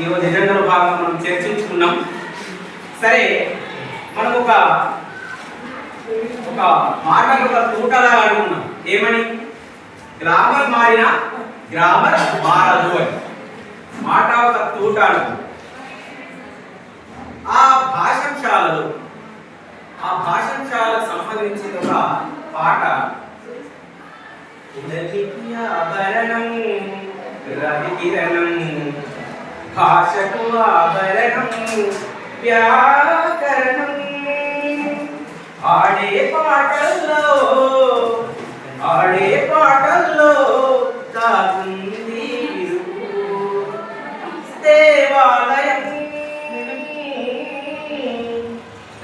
ఈరోజు ఎజెండాలో భాగంగా మనం చర్చించుకున్నాం. సరే, మనం ఒక మాట ఒక తూటలా అడుగున్నాం. ఏమని? గ్రామర్ మారినా గ్రామర్ మారదు అని. మాట ఒక తూట అడుగు. ఆ భాషంశాలకు సంబంధించిన ఒక పాట. ఆభరణం రవికిరణం భాషకు ఆభరణం వ్యాకరణం. ఆడే పాటల్లో దాగుంది దేవాలయం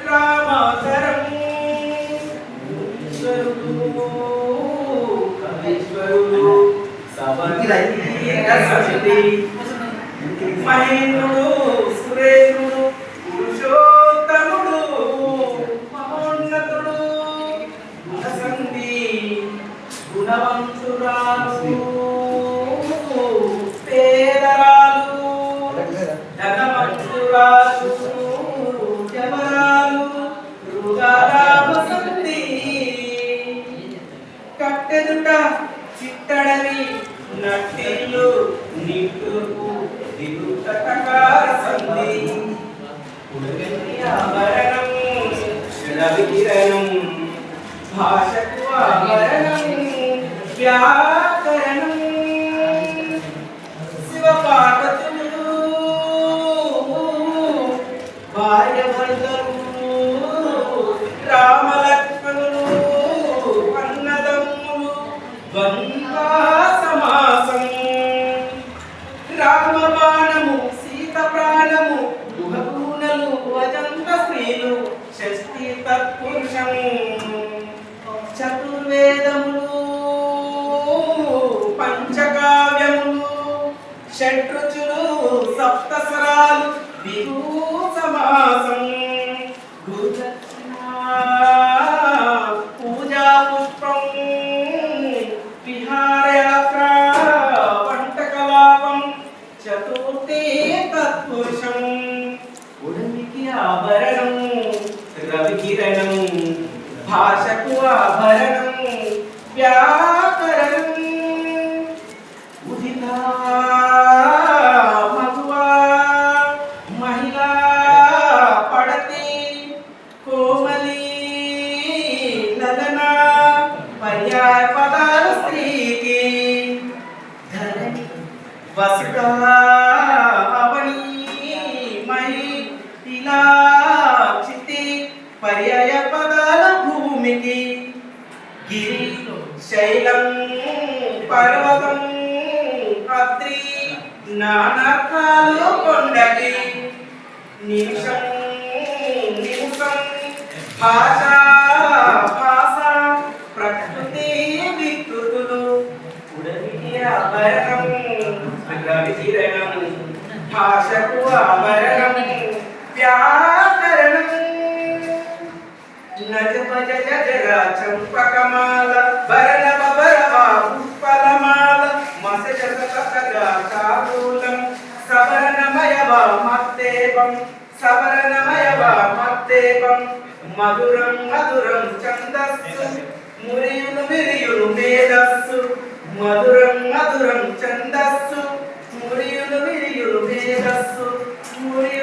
రామాతరం కవీశ్వరుడు సభి మహేంద్రుడు సురేంద్రుడు పురుషోత్తముడు మహోన్నతుడు గుణసంధి గుణవంతురాలు పేదరాలు జగమంతురాలు జవరాలు రుగారామసంధి కట్టెదుట చిట్టడవి నట్టిల్లు నిట్టుకు దిగుటకార సంధి ఉడగని ఆభరణం రవికిరణం భాషకు ఆభరణం వ్యాకరణం. శివపార్వతులు భార్యభర్తలు రామలక్ష్మణులు అన్నదమ్ములు ద్వంద్వా సమాసం. రామబాణము సీత ప్రాణము గుహగూనలు అజంత స్త్రీలు షష్ఠి తత్పురుషం. చతుర్వేదములు పంచకావ్యములు షడ్రుచులు సప్తస్వరాలు విభూ సమాసం. గురుదక్షిణ పూజా పుష్పం విహారయాత్ర వంటకలాపం చతుర్థి తత్పురుషం. ఉడమికి ఆభరణం రవికిరణం భాషకు ఆభరణం వ్యాకరణం. ఉదితా మగువా మహిళా పడతి కోమలి లలనా పర్యాయ పదాలు స్త్రీకి. ధరణి వసుక అవని మహి ఇలా చితి పర్యాయ పదాల భూమికి. గిరి శైలం పర్వతం అత్రి నానార్థాలు కొండకి. నిమిషం భాష ప్రకృతి వికృతులు. ఉడమికి ఆభరణం రవికిరణం భాషకు ఆభరణం వ్యాకరణం. నజపజ జజరా చంపకమాల భరణ బబరవా పుష్పలమాల మసజసతగా చారులం సవరణమయవా మత్తేపం మధురం మధురం ఛందస్సు మురియులు విరియులు మేధస్సు. మధురం ఛందస్సు మురియులు విరియులు మేధస్సు. మురియులు